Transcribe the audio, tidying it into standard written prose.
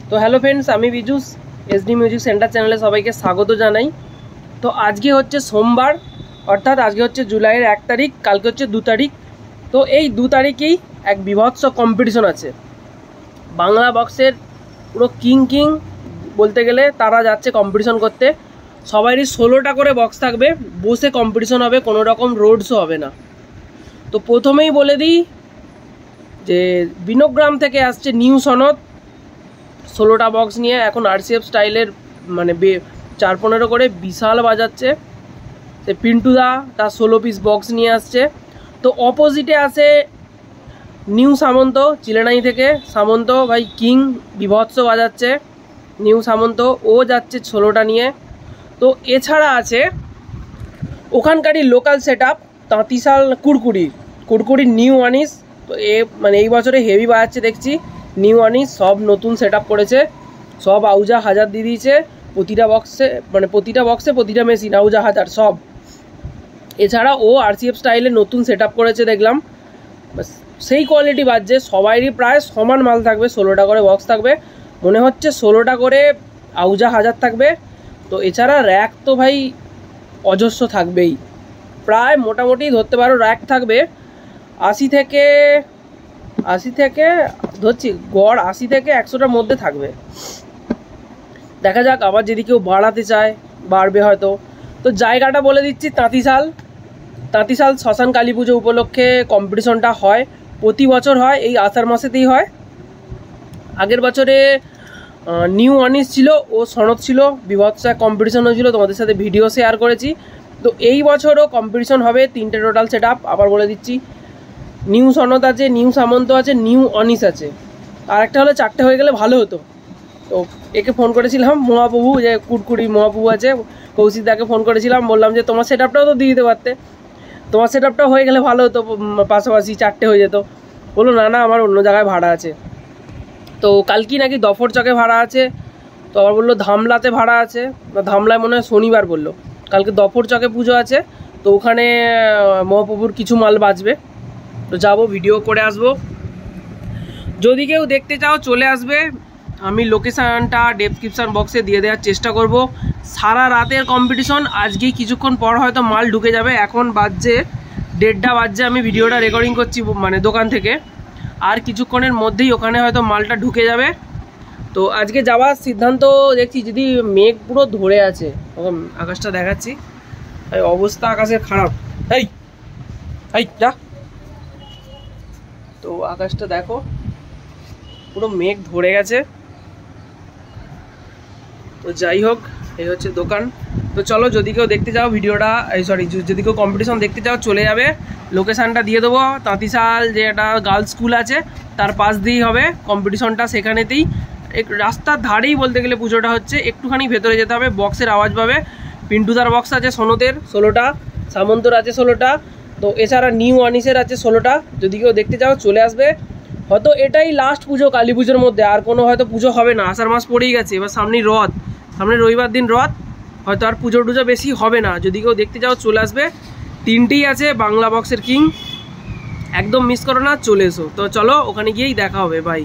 তো hello friends, আমি বিজুস SD music centre চ্যানেলে সবাইকে স্বাগত জানাই। তো আজকে হচ্ছে সোমবার, অর্থাৎ আজকে হচ্ছে জুলাইয়ের 1 তারিখ, কালকে হচ্ছে 2 তারিখ। তো এই 2 তারিখেই এক বিভৎস কম্পিটিশন আছে। বাংলা বক্সের পুরো কিং বলতে গেলে তারা যাচ্ছে কম্পিটিশন করতে। সবারই 16টা করে বক্স থাকবে, বসে কম্পিটিশন হবে, কোনো রকম রোড শো হবে না। তো প্রথমেই বলে দিই যে বিনোগ্রাম থেকে আসছে নিউ সনদ 16টা বক্স নিয়ে। এখন আরসিএফ স্টাইলের মানে 4-15 করে বিশাল বাজাচ্ছে। সে পিন্টুদা তার 16 পিস বক্স নিয়ে আসছে। তো অপোজিটে আছে নিউ সামন্ত চিলেনাই থেকে। সামন্ত ভাই কিং বিভৎস বাজাচ্ছে। নিউ সামন্ত ও যাচ্ছে 16টা নিয়ে। তো এছাড়া আছে ওখানকারই লোকাল সেট আপ তাঁতিশাল কুড়কুড়ির নিউ আনিস। তো মানে এই বছরে হেভি বাজাচ্ছে দেখছি। নিউ আনিস সব নতুন সেট আপ করেছে, সব আউজা হাজার দিয়ে দিয়েছে প্রতিটা বক্সে, মানে প্রতিটা মেশিন আউজা হাজার সব। এছাড়া ও আরসিএফ স্টাইলে নতুন সেট আপ করেছে দেখলাম, সেই কোয়ালিটি বাজছে। সবারই প্রায় সমান মাল থাকবে, 16টা করে বক্স থাকবে, মনে হচ্ছে 16টা করে আউজা হাজার থাকবে। তো এছাড়া র্যাক তো ভাই অজস্র থাকবেই, প্রায় মোটামুটি ধরতে পারো র্যাক থাকবে 80 থেকে ধরছি গড় 80 থেকে 100টার মধ্যে থাকবে। দেখা যাক, আবার যদি কেউ বাড়াতে চায় বাড়বে হয়তো। তো জায়গাটা বলে দিচ্ছি, তাঁতিশাল শ্মশান কালী পুজো উপলক্ষে কম্পিটিশনটা হয়, প্রতি বছর হয়, এই আষাঢ় মাসেতেই হয়। আগের বছরে নিউ আনিস ছিল ও সনদ ছিল, বিভৎস কম্পিটিশন হয়েছিল, তোমাদের সাথে ভিডিও শেয়ার করেছি। তো এই বছরও কম্পিটিশন হবে, 3টে টোটাল সেট আপ। আবার বলে দিচ্ছি, নিউ সনদ আছে, নিউ সামন্ত আছে, নিউ অনিস আছে, আর একটা হলে 4টে হয়ে গেলে ভালো হতো। তো একে ফোন করেছিলাম, মহাপ্রভু, যে কুড়কুড়ি মহাপ্রভু আছে, কৌশিকদাকে ফোন করেছিলাম, বললাম যে তোমার সেট আপটাও তো দিয়ে দিতে পারতে, তোমার সেট আপটাও হয়ে গেলে ভালো হতো, পাশাপাশি 4টে হয়ে যেত। বললো না আমার অন্য জায়গায় ভাড়া আছে। তো কালকে নাকি দফর চকে ভাড়া আছে, তো আবার বললো ধামলাতে ভাড়া আছে, ধামলায় মনে হয় শনিবার বললো। কালকে দফর চকে পুজো আছে, তো ওখানে মহাপ্রভুর কিছু মাল বাজবে, তো যাবো, ভিডিও করে আসবো। যদি কেউ দেখতে চাও চলে আসবে, আমি লোকেশানটা ডেসক্রিপশান বক্সে দিয়ে দেওয়ার চেষ্টা করব। সারা রাতের কম্পিটিশন, আজকেই কিছুক্ষণ পর হয়তো মাল ঢুকে যাবে। এখন বাজছে 1:30 বাজছে, আমি ভিডিওটা রেকর্ডিং করছি মানে দোকান থেকে। আর কিছুক্ষণের মধ্যেই ওখানে হয়তো মালটা ঢুকে যাবে। তো আজকে যাওয়ার সিদ্ধান্ত দেখছি, যদি মেঘ পুরো ধরে আছে, আকাশটা দেখাচ্ছি, অবস্থা আকাশের খারাপ। এই যা, তো আকাশটা দেখো, পুরো মেঘ ধরে গেছে। তো যাই হোক, এই হচ্ছে দোকান। তো চলো, যদি কেউ দেখতে চাও ভিডিওটা, যদি কেউ কম্পিটিশন দেখতে চাও চলে যাবে। লোকেশানটা দিয়ে দেবো, তাঁতিশাল যে একটা গার্লস স্কুল আছে তার পাশ দিয়েই হবে কম্পিটিশনটা, সেখানেতেই রাস্তার ধারেই বলতে গেলে পুজোটা হচ্ছে। একটুখানি ভেতরে যেতে হবে, বক্সের আওয়াজ পাবে। পিন্টুদার বক্স আছে সনদের 16টা, সামন্তর আছে 16টা, তো এছাড়া নিউ আনিসের আছে 16টা। যদি কেউ দেখতে চাও চলে আসবে। হয়তো এটাই লাস্ট পুজো কালী পুজোর মধ্যে, আর কোনো হয়তো পুজো হবে না, আষাঢ় মাস পড়েই গেছে। এবার সামনে রবিবার দিন রথ, হয়তো আর পুজো টুজো বেশি হবে না। যদি কেউ দেখতে চাও চলে আসবে। 3টেই আছে বাংলা বক্সের কিং, একদম মিস করো না, চলে এসো। তো চলো, ওখানে গিয়েই দেখা হবে, বাই।